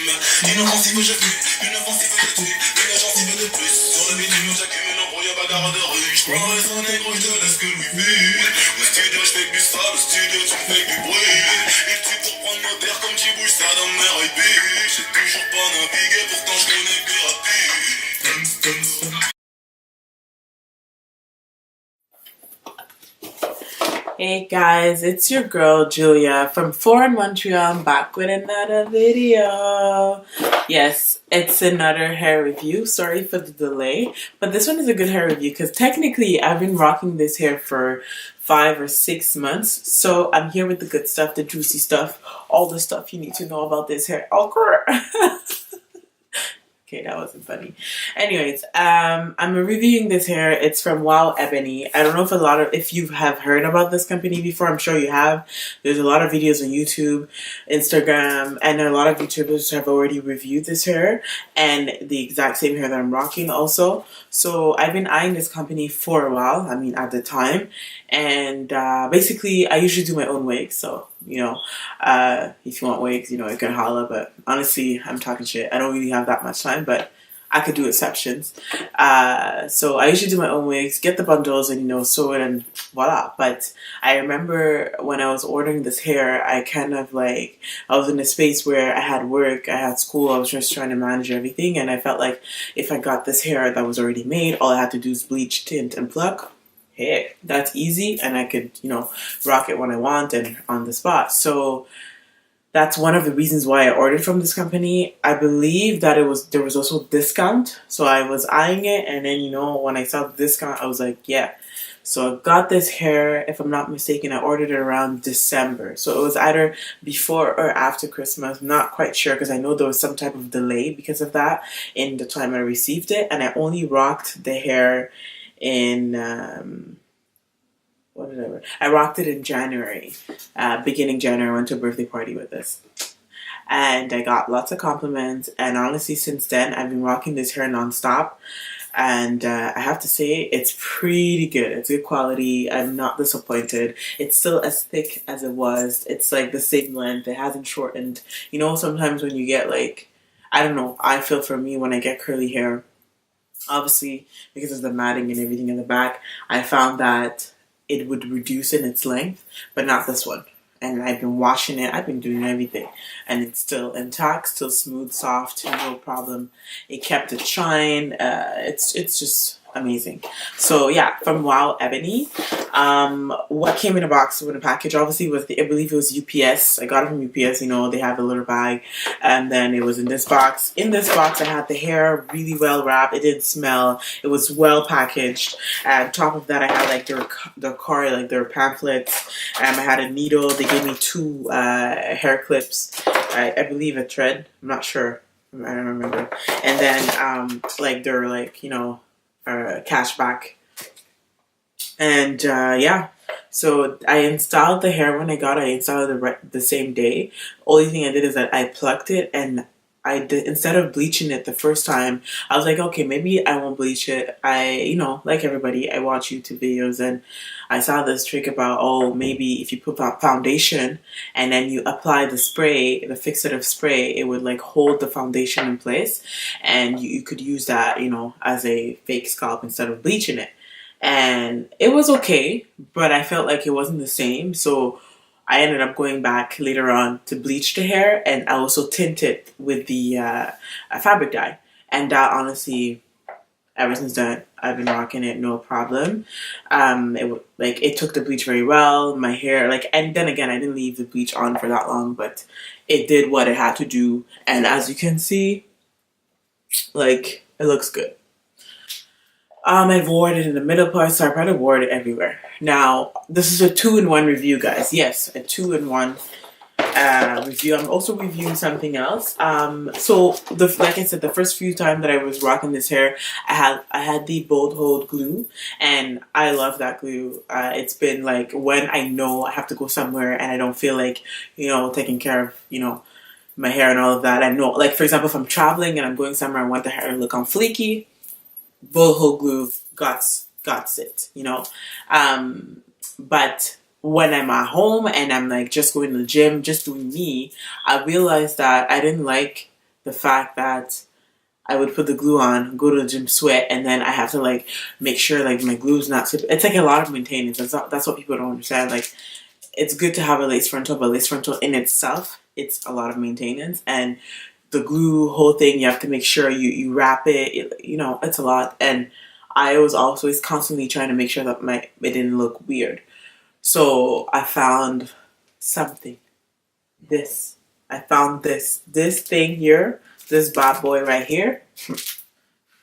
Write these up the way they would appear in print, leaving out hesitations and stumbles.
Inoffensive je fuis, inoffensive je tue, une offensive de plus. Sur le bitume j'accumule un brouillard bagarre de rue. J'prends son négro, j'te laisse que lui vue. Au studio j'fais du sale, au studio tu me fais du bruit. Et tu pour prendre nos terres comme tu bouges ça dans mes répits. J'ai toujours pas navigué, pourtant j'connais que rapide. Hey guys, it's your girl Juleeah from 4&MTL. I'm back with another video. Yes, it's another hair review. Sorry for the delay, but this one is a good hair review because technically I've been rocking this hair for 5 or 6 months. So I'm here with the good stuff, the juicy stuff, all the stuff you need to know about this hair. Oh, girl. Okay, that wasn't funny. Anyways, I'm reviewing this hair. It's from WowEbony. I don't know if you have heard about this company before. I'm sure you have. There's a lot of videos on YouTube, Instagram, and a lot of YouTubers have already reviewed this hair and the exact same hair that I'm rocking also. So I've been eyeing this company for a while. I mean, at the time. And basically, I usually do my own wigs. So, you know, if you want wigs, you know, you can holla. But honestly, I'm talking shit. I don't really have that much time, but I could do exceptions. So I usually do my own wigs, get the bundles and, you know, sew it and voila. But I remember when I was ordering this hair, I kind of like, I was in a space where I had work, I had school, I was just trying to manage everything. And I felt like if I got this hair that was already made, all I had to do is bleach, tint, and pluck. Hey, that's easy, and I could, you know, rock it when I want and on the spot. So that's one of the reasons why I ordered from this company. I believe that there was also a discount, so I was eyeing it, and then, you know, when I saw the discount, I was like, yeah. So I got this hair, if I'm not mistaken, I ordered it around December. So it was either before or after Christmas. I'm not quite sure because I know there was some type of delay because of that in the time I received it, and I only rocked the hair in I rocked it in January, beginning January. I went to a birthday party with this, and I got lots of compliments. And honestly, since then, I've been rocking this hair nonstop, and I have to say it's pretty good. It's good quality. I'm not disappointed. It's still as thick as it was. It's like the same length. It hasn't shortened. You know, sometimes when you get like, I don't know, I feel for me when I get curly hair, obviously, because of the matting and everything in the back, I found that it would reduce in its length, but not this one. And I've been washing it, I've been doing everything, and it's still intact, still smooth, soft, no problem. It kept its shine. It's just amazing. So yeah, from WowEbony. What came in a box with a package obviously was I believe it was UPS. I got it from UPS. You know, they have a little bag, and then it was in this box. In this box, I had the hair really well wrapped. It didn't smell. It was well packaged. And on top of that, I had like their card, like their pamphlets. I had a needle. They gave me 2 hair clips. I believe a thread. I'm not sure. I don't remember. And then like their like, you know, cashback. And yeah, so I installed the hair when I got it. I installed it the same day. Only thing I did is that I plucked it, and instead of bleaching it the first time, I was like, okay, maybe I won't bleach it. You know, like everybody, I watch YouTube videos, and I saw this trick about, oh, maybe if you put foundation and then you apply the spray, the fixative spray, it would like hold the foundation in place, and you could use that, you know, as a fake scalp instead of bleaching it. And it was okay, but I felt like it wasn't the same, so I ended up going back later on to bleach the hair, and I also tint it with the fabric dye. And that honestly, ever since then, I've been rocking it, no problem. It took the bleach very well. My hair, and then again, I didn't leave the bleach on for that long, but it did what it had to do. And as you can see, like, it looks good. I've worn it in the middle part, so I probably wore it everywhere. Now, this is a 2-in-1 review, guys. Yes, a 2-in-1 review. I'm also reviewing something else. So like I said, the first few times that I was rocking this hair, I had the Bold Hold glue, and I love that glue. It's been like when I know I have to go somewhere and I don't feel like, you know, taking care of, you know, my hair and all of that. I know, like for example, if I'm traveling and I'm going somewhere, I want the hair to look on fleeky. Bold Hold glue got it, you know. But when I'm at home and I'm like just going to the gym, just doing me, I realized that I didn't like the fact that I would put the glue on, go to the gym, sweat, and then I have to like make sure like my glue's not slip. It's like a lot of maintenance. That's what people don't understand. Like, it's good to have a lace frontal, but lace frontal in itself, it's a lot of maintenance. And the glue whole thing, you have to make sure you wrap it. You know, it's a lot. And I was always constantly trying to make sure that it didn't look weird. So I found something. I found this thing here. This bad boy right here.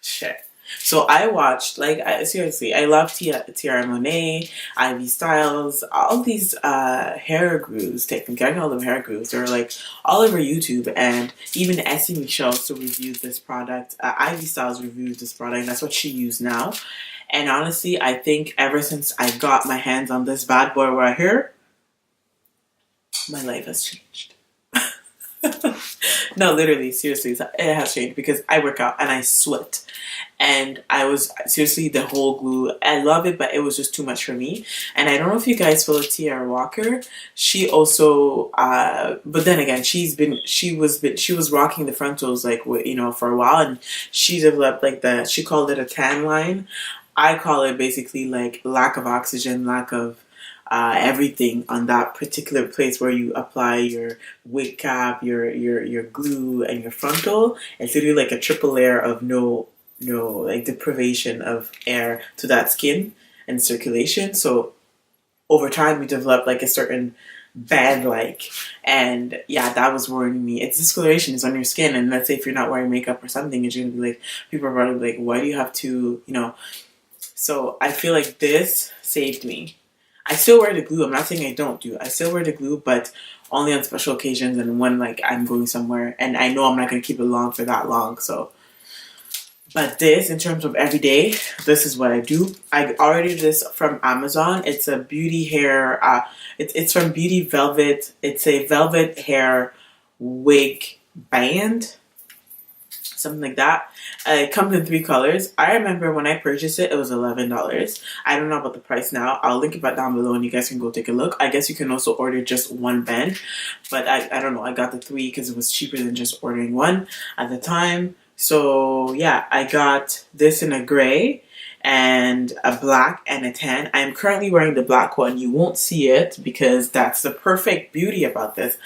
Shit. So I watched, like, seriously, I love Tiara Monet, Ivy Styles, all these hair gurus, technically, I call them hair gurus. They're like all over YouTube, and even Ebony also reviewed this product. Ivy Styles reviewed this product, and that's what she used now. And honestly, I think ever since I got my hands on this bad boy right here, my life has changed. No, literally, seriously, it has changed because I work out and I sweat. And I was, seriously, the whole glue, I love it, but it was just too much for me. And I don't know if you guys follow Tiara Walker. She also, but then again, she was rocking the frontals, like, you know, for a while. And she developed, like, she called it a tan line. I call it basically, like, lack of oxygen, lack of everything on that particular place where you apply your wig cap, your glue, and your frontal. It's literally like a triple layer of no like deprivation of air to that skin and circulation. So over time we develop like a certain band like, and yeah, that was worrying me. It's discoloration is on your skin, and let's say if you're not wearing makeup or something, it's gonna be like, people are probably like, why do you have to, you know? So I feel like this saved me. I still wear the glue. I'm not saying I don't do. I still wear the glue, but only on special occasions and when like I'm going somewhere and I know I'm not going to keep it long for that long. So, but this, in terms of everyday, this is what I do. I ordered this from Amazon. It's a beauty hair. It's from Beauty Velvet. It's a velvet hair wig band, something like that. It comes in 3 colors. I remember when I purchased it, it was $11. I don't know about the price now. I'll link it back down below and you guys can go take a look. I guess you can also order just one band, but I don't know. I got the 3 because it was cheaper than just ordering one at the time. So yeah, I got this in a gray and a black and a tan. I'm currently wearing the black one. You won't see it because that's the perfect beauty about this.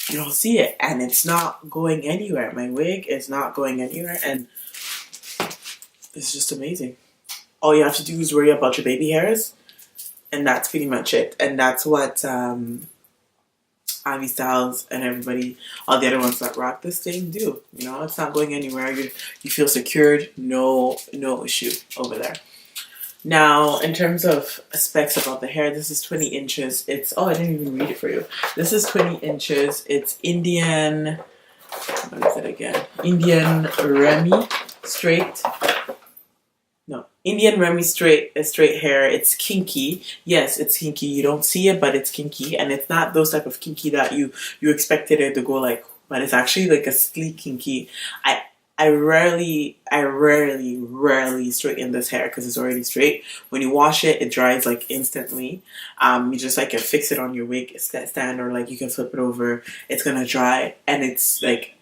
You don't see it, and it's not going anywhere. My wig is not going anywhere, and it's just amazing. All you have to do is worry about your baby hairs, and that's pretty much it. And that's what Ivy Styles and everybody, all the other ones that rock this thing do. You know, it's not going anywhere. You feel secured. No issue over there. Now, in terms of specs about the hair, this is 20 inches. It's, oh, I didn't even read it for you. This is 20 inches. It's Indian, what is it again? Indian Remy straight. No, Indian Remy straight hair. It's kinky. Yes, it's kinky. You don't see it, but it's kinky. And it's not those type of kinky that you expected it to go like, but it's actually like a sleek kinky. I rarely straighten this hair because it's already straight. When you wash it, it dries like instantly. You just like fix it on your wig stand, or like you can flip it over. It's gonna dry, and it's like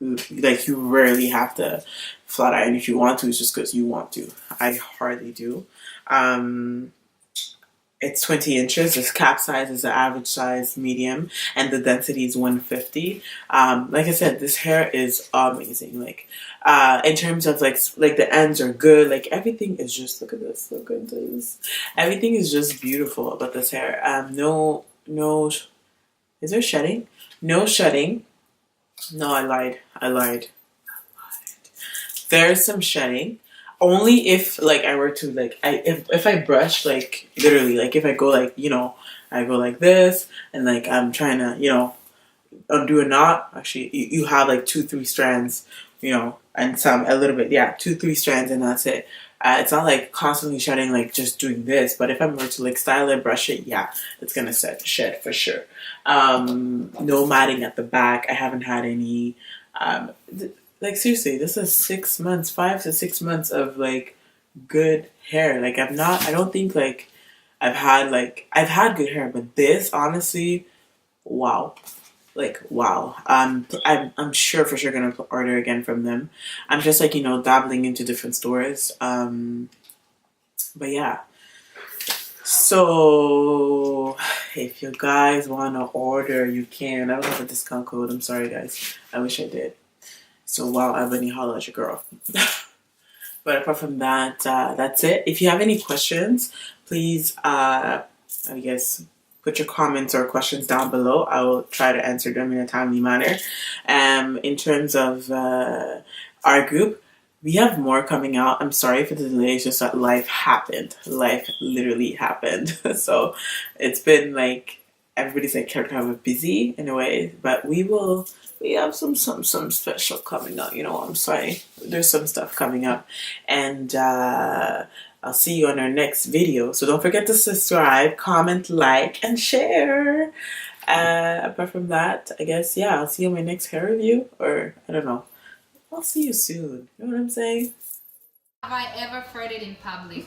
you rarely have to flat iron. If you want to, it's just because you want to. I hardly do. It's 20 inches. This cap size is the average size, medium, and the density is 150. Like I said, this hair is amazing. Like, in terms of like the ends are good. Like everything is just, look at this. Look at this. Everything is just beautiful about this hair. No, is there shedding? No shedding. No, I lied. There's some shedding. Only if like I were to like if I brush, like literally, like if I go like, you know, I go like this and like I'm trying to, you know, undo a knot. Actually, you have like 2-3 strands, you know, and some a little bit, yeah, 2-3 strands, and that's it. It's not like constantly shedding, like just doing this. But if I'm going to like style it, brush it, yeah, it's gonna shed for sure. No matting at the back. I haven't had any. Like seriously, this is 6 months, 5 to 6 months of like good hair. Like I don't think like I've had good hair, but this honestly, wow. like wow. I'm sure for sure gonna order again from them. I'm just like, you know, dabbling into different stores. But yeah. So if you guys wanna order, you can. I don't have a discount code. I'm sorry guys. I wish I did. So WowEbony, holla at your girl. But apart from that, that's it. If you have any questions, please, I guess, put your comments or questions down below. I will try to answer them in a timely manner. In terms of our group, we have more coming out. I'm sorry for the delay. It's just that life happened. Life literally happened. So it's been like everybody's like kind of busy in a way, but we have some special coming up, you know what I'm saying? There's some stuff coming up, and I'll see you on our next video. So don't forget to subscribe, comment, like, and share. Apart from that, I guess, yeah, I'll see you in my next hair review, or I don't know. I'll see you soon. You know what I'm saying? Have I ever farted in public?